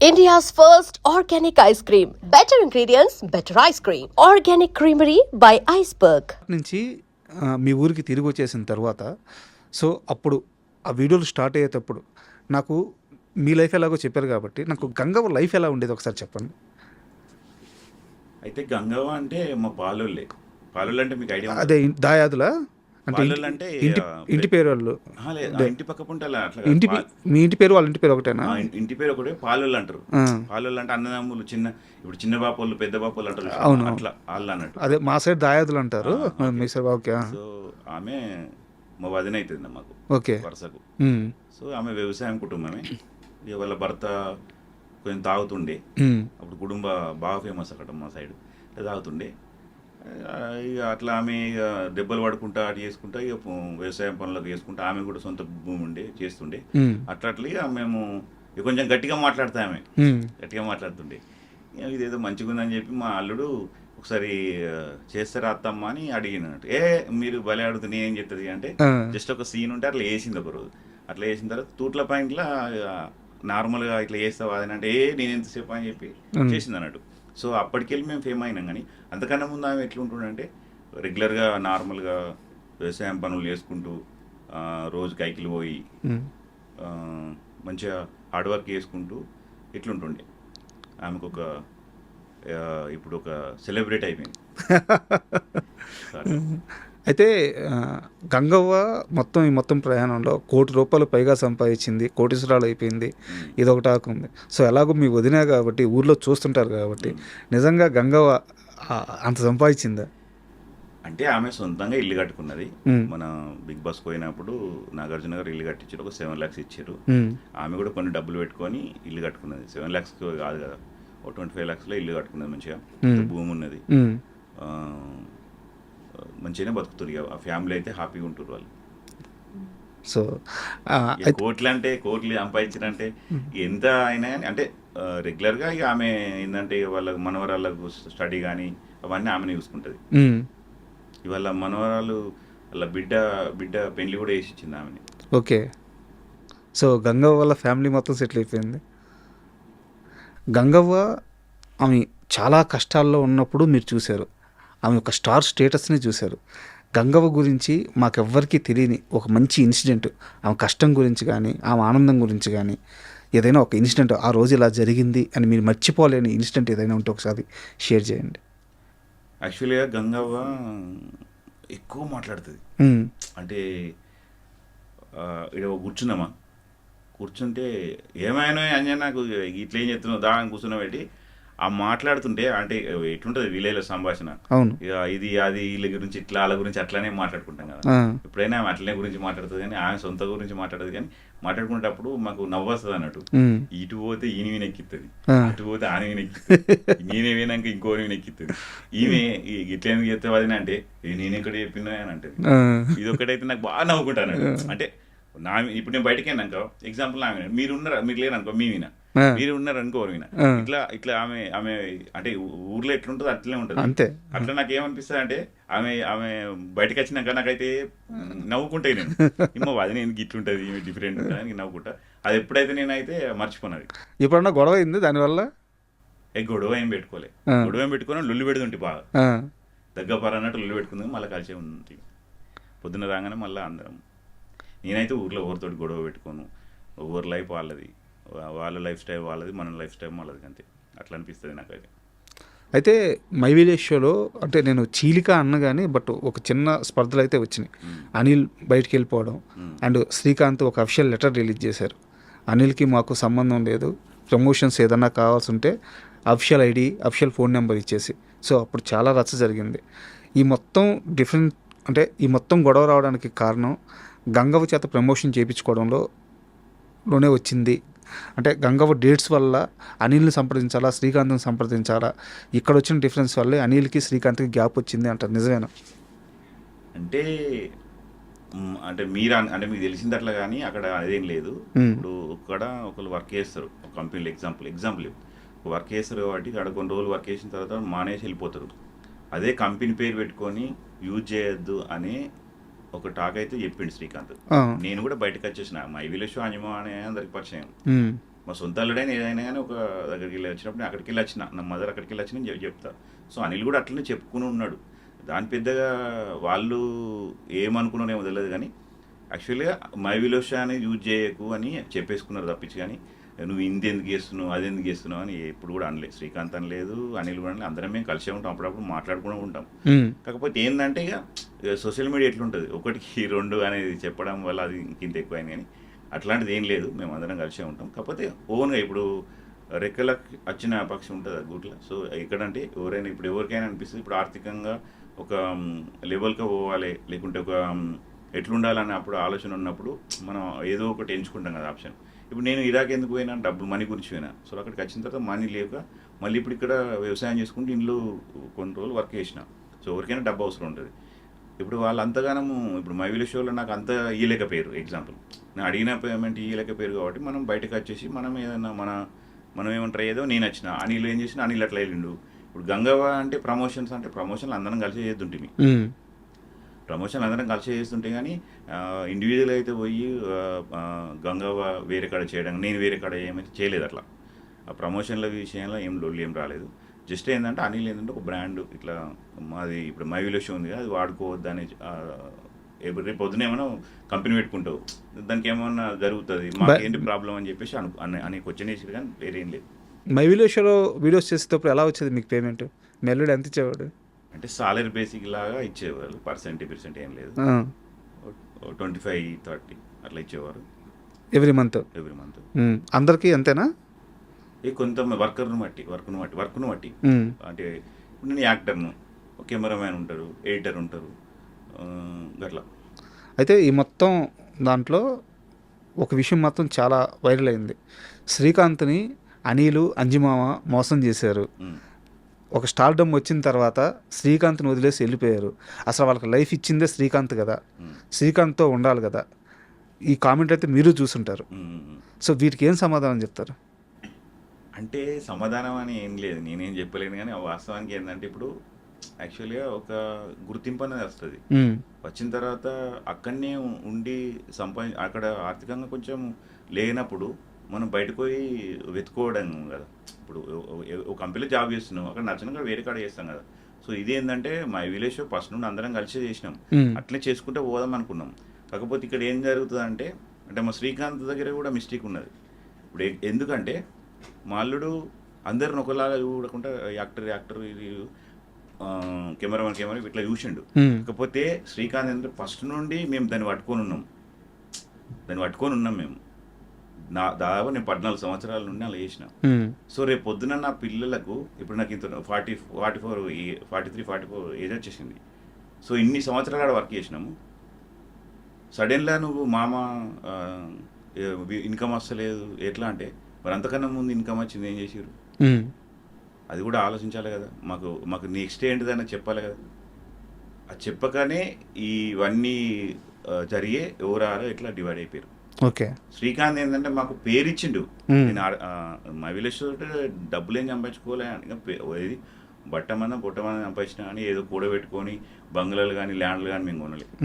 India's first organic ice cream. Better ingredients, better ice cream. Organic Creamery by Iceberg. నుంచి మీ ఊరికి తిరిగి వచ్చేసిన తర్వాత సో అప్పుడు ఆ వీడియోలు స్టార్ట్ అయ్యేటప్పుడు నాకు మీ లైఫ్ ఎలాగో చెప్పారు కాబట్టి నాకు గంగవ్వ లైఫ్ ఎలా ఉండేది ఒకసారి చెప్పండి. అయితే గంగవ్వ అంటే మా పాలోళ్ళే. పాలోళ్ళు అంటే మీకు ఐడియా అదే దాయాదులా అంటే పాలోళ్ళు అంటే ఇంటి పేరు వాళ్ళు ఇంటి పక్క పుంటలా అట్లా ఇంటి మీ ఇంటి పేరు వాళ్ళ ఇంటి పేరు ఒకటేనా? ఇంటి పేరు ఒకటే పాలోళ్ళు అంటారు. పాలోళ్ళు అంటే అన్నదమ్ములు ఇప్పుడు చిన్న బాపోళ్ళు పెద్ద బాపోళ్ళు అంటారు. అవును, అట్లా వాళ్ళు అన్నట్టు. అదే మా సైడ్ దాయాదులు అంటారు. మీ సైడ్ ఓకే. సో ఆమె మా వదిన అవుతుంది మాకు ఓకే వరుసకు. సో ఆమె వ్యవసాయం కుటుంబమే. ఇక వాళ్ళ భర్త కొంచెం తాగుతుండే. అప్పుడు కుటుంబ బాగా ఫేమస్ అక్కడ మా సైడ్ తాగుతుండే. ఇక అట్లా ఆమె ఇక దెబ్బలు పడుకుంటా అటు చేసుకుంటా ఇక వ్యవసాయం పనులకు చేసుకుంటా. ఆమె కూడా సొంత భూమి ఉండే చేస్తుండే. అట్లా ఇక మేము ఇక కొంచెం గట్టిగా మాట్లాడతా ఆమె గట్టిగా మాట్లాడుతుండే. ఇదేదో మంచిగా ఉందని చెప్పి మా అల్లుడు ఒకసారి చేస్తారా అత్తమ్మ అని అడిగినట్టు. మీరు భలే అడుగుతుంది నేనేం చెప్తుంది అంటే జస్ట్ ఒక సీన్ ఉంటే అట్లా వేసింది ఒకరోజు. అట్లా వేసిన తర్వాత తూట్ల పాయింట్లో నార్మల్గా ఇట్లా చేస్తావా అని అంటే నేను ఎంతసేపు అని చెప్పి చేసింది అన్నట్టు. సో అప్పటికెళ్ళి మేము ఫేమ్ అయినాం. కానీ అంతకన్నా ముందు ఆమె ఎట్లుంటుండంటే రెగ్యులర్గా నార్మల్గా వ్యవసాయం పనులు చేసుకుంటూ రోజు కైకిలు పోయి మంచిగా హార్డ్ వర్క్ చేసుకుంటూ ఇట్లుంటుండే. ఆమెకు ఇప్పుడు ఒక సెలబ్రిటీ అయిపోయింది. అయితే గంగవ్వ మొత్తం ప్రయాణంలో ₹1,00,00,000 పైగా సంపాదించింది, కోటీశ్వరాలు అయిపోయింది. ఇదొకటి ఆకుంది. సో ఎలాగో మీ వదిన కాబట్టి ఊర్లో చూస్తుంటారు కాబట్టి నిజంగా గంగవ్వ అంత సంపాదించిందా? అంటే ఆమె సొంతంగా ఇల్లు కట్టుకున్నది. మన బిగ్ బాస్ పోయినప్పుడు నాగార్జున గారు ఇల్లు కట్టించారు. ఒక 7 lakhs ఇచ్చారు. ఆమె కూడా కొన్ని డబ్బులు పెట్టుకొని ఇల్లు కట్టుకున్నది. 7 lakhs కాదు కదా, ఒక 25 lakhsలో ఇల్లు కట్టుకున్నది. మంచిగా భూమి ఉన్నది. మంచిగానే బతుకుతారు. ఆ ఫ్యామిలీ అయితే హ్యాపీగా ఉంటారు వాళ్ళు. సో కోట్లు సంపాదించారంటే ఎంత అయినా అంటే రెగ్యులర్గా ఇక ఆమె ఏంటంటే వాళ్ళ మనవరాళ్ళకు స్టడీ కానీ అవన్నీ ఆమెనే చూసుకుంటుంది. ఇవాళ మనవరాలు వాళ్ళ బిడ్డ పెళ్లి కూడా వేసి ఇచ్చింది ఆమెని. ఓకే. సో గంగవ్వ వాళ్ళ ఫ్యామిలీ మొత్తం సెటిల్ అయిపోయింది. గంగవ్వ ఆమె చాలా కష్టాల్లో ఉన్నప్పుడు మీరు చూశారు. ఆమె ఒక స్టార్ స్టేటస్ని చూశారు. గంగవ్వ గురించి మాకెవ్వరికీ తెలియని ఒక మంచి ఇన్సిడెంట్, ఆమె కష్టం గురించి కానీ ఆమె ఆనందం గురించి కానీ ఏదైనా ఒక ఇన్సిడెంట్ ఆ రోజు ఇలా జరిగింది అని మీరు మర్చిపోలేని ఇన్సిడెంట్ ఏదైనా ఉంటే ఒకసారి షేర్ చేయండి. యాక్చువల్గా గంగవ్వ ఎక్కువ మాట్లాడుతుంది. అంటే ఇక్కడ కూర్చుంటే ఏమైనా అంజనా నాకు ఇట్లా ఏం చెప్తున్నావు దా అని కూర్చున్నబెట్టి ఆ మాట్లాడుతుంటే అంటే ఎట్లుంటుంది విలేజ్లో సంభాషణ. ఇక ఇది అది వీళ్ళ గురించి ఇట్లా వాళ్ళ గురించి అట్లానే మాట్లాడుకుంటాం కదా. ఎప్పుడైనా ఆమె అట్లనే గురించి మాట్లాడుతుంది కానీ ఆమె సొంత గురించి మాట్లాడుతుంది. కానీ మాట్లాడుకునేటప్పుడు మాకు నవ్వు వస్తుంది అన్నట్టు. ఇటు పోతే ఈయన వినెక్కిస్తుంది, అటు పోతే ఆమె వినెక్కిస్తుంది, నేనే వినాక ఇంకోని వినెక్కిస్తుంది. ఈమె ఇట్లా ఎందుకు చెప్తావు అది అంటే నేను ఎక్కడ చెప్పినా అని అంటది. ఇది ఒకటైతే నాకు బాగా నవ్వుకుంటాను. అంటే ఇప్పుడు నేను బయటకి వెళ్ళాక ఎగ్జాంపుల్ ఆమె మీరు లేరనుకో మీ వినా, మీరు ఉన్నారు అనుకో వినా, ఇట్లా ఆమె అంటే ఊర్లో ఎట్లుంటుందో అట్లనే ఉంటుంది. అంతే. అట్లా నాకు ఏమనిపిస్తుంది అంటే ఆమె బయటకు వచ్చినాక నాకైతే నవ్వుకుంటాయి. నేను ఏమో అది నేను ఇట్లుంటుంది ఈమె డిఫరెంట్ ఉంటుంది నవ్వుకుంటా. అది ఎప్పుడైతే నేనైతే మర్చిపోయినది. ఎప్పుడన్నా గొడవ అయింది దానివల్ల? గొడవ ఏం పెట్టుకోలే. గొడవ ఏం పెట్టుకుని లొల్లి పెడుతుంటే బాగా దగ్గర అన్నట్టు లొల్లి పెట్టుకుంది. మళ్ళీ కలిసే ఉంది. పొద్దున్న రాగానే మళ్ళీ అందరం. నేనైతే ఊర్లో ఎవరితోటి గొడవ పెట్టుకోను. ఎవరి లైఫ్ వాళ్ళది, వాళ్ళ లైఫ్ స్టైల్ వాళ్ళది, మన లైఫ్ స్టైల్ వాళ్ళది. అంతే. అట్లా అనిపిస్తుంది నాకైతే. అయితే మై విలేజ్ షోలో అంటే నేను చీలిక అన్న కానీ బట్ ఒక చిన్న స్పర్ధలు అయితే వచ్చినాయి. అనిల్ బయటికి వెళ్ళిపోవడం అండ్ శ్రీకాంత్ ఒక అఫిషియల్ లెటర్ రిలీజ్ చేశారు. అనిల్కి మాకు సంబంధం లేదు, ప్రమోషన్స్ ఏదన్నా కావాల్సి ఉంటే official ID official phone number ఇచ్చేసి. సో అప్పుడు చాలా రచ్చ జరిగింది. ఈ మొత్తం గొడవ రావడానికి కారణం గంగవ్వ చేత ప్రమోషన్ చేయించుకోవడంలోనే వచ్చింది. అంటే గంగవ్వ డేట్స్ వల్ల అనిల్ని సంప్రదించాలా, శ్రీకాంత్ని సంప్రదించాలా, ఇక్కడ వచ్చిన డిఫరెన్స్ వల్లే అనిల్కి శ్రీకాంత్కి గ్యాప్ వచ్చింది అంటారు. నిజమేనా? అంటే మీరు అంటే మీకు తెలిసింది అట్లా కానీ అక్కడ అదేం లేదు. ఇప్పుడు ఇక్కడ ఒకళ్ళు వర్క్ చేస్తారు ఒక కంపెనీలో. ఎగ్జాంపుల్ వర్క్ చేస్తారు కాబట్టి అక్కడ కొన్ని రోజులు వర్క్ చేసిన తర్వాత మానేసి వెళ్ళిపోతారు. అదే కంపెనీ పేరు పెట్టుకొని యూజ్ చేయొద్దు అనే ఒక టాక్ అయితే చెప్పిండు శ్రీకాంత్. నేను కూడా బయటకు వచ్చేసిన. మై విలేజ్ షో అంజమా అనే అందరికి పరిచయం. మా సొంత అల్లుడైనా ఏదైనా కానీ ఒక దగ్గరికి వెళ్ళి వచ్చినప్పుడు నేను అక్కడికి వెళ్ళి వచ్చిన, నా మదర్ అక్కడికి వెళ్ళి వచ్చిన చెప్తా. సో అనిల్ కూడా అట్లనే చెప్పుకుని ఉన్నాడు. దాని పెద్దగా వాళ్ళు ఏమనుకున్నారేమో తెలియదు కానీ యాక్చువల్గా మై విలోష అనేది యూజ్ చేయకు అని చెప్పేసుకున్నారు తప్పించి, కానీ నువ్వు ఇంది ఎందుకు చేస్తున్నావు అది ఎందుకు చేస్తున్నావు అని ఎప్పుడు కూడా అనలేదు. శ్రీకాంత్ అనలేదు, అనిల్ కూడా అనలేదు. అందరం మేము కలిసే ఉంటాం, అప్పుడప్పుడు మాట్లాడుకుంటూ ఉంటాం. కాకపోతే ఏంటంటే ఇక సోషల్ మీడియా ఎట్లుంటుంది, ఒకటికి రెండు అనేది చెప్పడం వల్ల అది ఇంత ఎక్కువైంది, కానీ అట్లాంటిది ఏం లేదు. మేము అందరం కలిసే ఉంటాం. కాకపోతే ఓన్గా ఇప్పుడు రెక్కలకు వచ్చిన పక్షి ఉంటుంది అది గూట్ల. సో ఎక్కడంటే ఎవరైనా ఇప్పుడు ఎవరికైనా అనిపిస్తుంది ఇప్పుడు ఆర్థికంగా ఒక లెవెల్గా పోవాలి, లేకుంటే ఒక ఎట్లుండాలని అప్పుడు ఆలోచన ఉన్నప్పుడు మనం ఏదో ఒకటి ఎంచుకుంటాం కదా ఆప్షన్. ఇప్పుడు నేను ఇరాక్ ఎందుకు పోయినా, డబ్బులు మనీ గురించి పోయినా. సో అక్కడికి వచ్చిన తర్వాత మనీ లేక మళ్ళీ ఇప్పుడు ఇక్కడ వ్యవసాయం చేసుకుంటూ ఇంట్లో కొన్ని రోజులు వర్క్ చేసిన. సో ఎవరికైనా డబ్బు అవసరం ఉంటుంది. ఇప్పుడు వాళ్ళు అంతగానము ఇప్పుడు మై విలేజ్ షోలో నాకు అంత ఇయ్యలేకపోయారు. ఎగ్జాంపుల్ నేను అడిగిన పేమెంట్ ఇయ్యలేకపోయారు కాబట్టి మనం బయటకు వచ్చేసి మనం ఏదైనా మనం ఏమంటారు ఏదో నేను వచ్చిన అనిల్ ఏం చేసిన అనిల్ అట్లా వెళ్ళిండు. ఇప్పుడు గంగవ్వ అంటే ప్రమోషన్లు అందరం కలిసి చేస్తుంటే ప్రమోషన్లు అందరం కలిసి చేస్తుంటే కానీ ఇండివిజువల్ అయితే పోయి గంగవ్వ వేరే కాడ చేయడం, నేను వేరే కాడ ఏమైతే చేయలేదు. అట్లా ఆ ప్రమోషన్ల విషయంలో ఏం రాలేదు. జస్ట్ ఏంటంటే అనిల్ ఏంటంటే ఒక బ్రాండ్ ఇట్లా మాది ఇప్పుడు మై విలేజ్ ఉంది కదా, అది వాడుకోవద్దు అని రేపు పొద్దున ఏమైనా కంపెనీ పెట్టుకుంటావు, దానికి ఏమన్నా జరుగుతుంది, మాకు ఏంటి ప్రాబ్లం అని చెప్పేసి అనే క్వశ్చన్ వేసి, కానీ వేరే ఏం లేదు. మై విలేజ్ షోలో వీడియోస్ చేసేటప్పుడు ఎలా వచ్చేది మీకు పేమెంట్? మెల్లుడు ఎంత ఇచ్చేవాడు? అంటే సాలరీ బేసిక్ లాగా ఇచ్చేవారు, పర్సెంట్ ఏం లేదు. 25-30 అట్లా ఇచ్చేవారు ఎవ్రీ మంత్. అందరికీ అంతేనా? కొంత వర్క్ను బట్టి అంటే ఇప్పుడు నేను యాక్టర్ను, కెమెరామ్యాన్ ఉంటారు, ఎడిటర్ ఉంటారు, గట్లా. అయితే ఈ మొత్తం దాంట్లో ఒక విషయం మాత్రం చాలా వైరల్ అయింది. శ్రీకాంత్ని అనిలు అంజిమామ మోసం చేశారు. ఒక స్టార్డమ్ వచ్చిన తర్వాత శ్రీకాంత్ని వదిలేసి వెళ్ళిపోయారు. అసలు వాళ్ళకి లైఫ్ ఇచ్చిందే శ్రీకాంత్ కదా, శ్రీకాంత్తో ఉండాలి కదా. ఈ కామెంట్ అయితే మీరు చూసుంటారు. సో వీటికి ఏం సమాధానం చెప్తారు? అంటే సమాధానం అని ఏం లేదు, నేనేం చెప్పలేను. కానీ వాస్తవానికి ఏంటంటే ఇప్పుడు యాక్చువల్గా ఒక గుర్తింపు అనేది వస్తుంది. వచ్చిన తర్వాత అక్కడనే ఉండి అక్కడ ఆర్థికంగా కొంచెం లేనప్పుడు మనం బయటకు పోయి వెతుకోవడం కదా. ఇప్పుడు ఒక కంపెనీలో జాబ్ చేస్తున్నాం, అక్కడ నచ్చినగా వేరే కాడ చేస్తాం కదా. సో ఇది ఏంటంటే మై విలేజ్ ఫస్ట్ నుండి అందరం కలిసి చేసినాం, అట్లే చేసుకుంటే పోదాం అనుకున్నాం. కాకపోతే ఇక్కడ ఏం జరుగుతుంది అంటే మా శ్రీకాంత్ దగ్గర కూడా మిస్టేక్ ఉన్నది. ఇప్పుడు ఎందుకంటే మా అల్లుడు అందరిని ఒకలాగా చూడకుండా యాక్టర్ ఇది కెమెరామెన్ ఇట్లా చూసిండు. కాకపోతే శ్రీకాంత్ ఏంటంటే ఫస్ట్ నుండి మేము దాన్ని పట్టుకొని ఉన్నాం మేము. దాదాపు నేను 14 సంవత్సరాల నుండి అలా చేసిన. సో రేపు పొద్దున నా పిల్లలకు ఇప్పుడు నాకు ఇంత 43-44 ఏజ్ వచ్చేసింది. సో ఇన్ని సంవత్సరాలు వర్క్ చేసినాము. సడన్గా నువ్వు మామ ఇన్కమ్ వస్తలేదు ఎట్లా అంటే, మరి అంతకన్నా ముందు ఇన్కమ్ వచ్చింది ఏం చేసారు? అది కూడా ఆలోచించాలి కదా. మాకు నెక్స్ట్ ఏంటిదని చెప్పాలి కదా. అది చెప్పగానే ఇవన్నీ జరిగే ఎవరారో ఇట్లా డివైడ్ అయిపోయారు. ఓకే. శ్రీకాంత్ ఏంటంటే మాకు పేరు ఇచ్చిండు. నేను మా విలేజ్ డబ్బులు ఏం సంపాదించుకోలే, ఇది బొట్టమన్నా సంపాదించినా కానీ ఏదో కూడబెట్టుకొని బంగ్లాలు కానీ ల్యాండ్లు కానీ మేము కొనలేదు.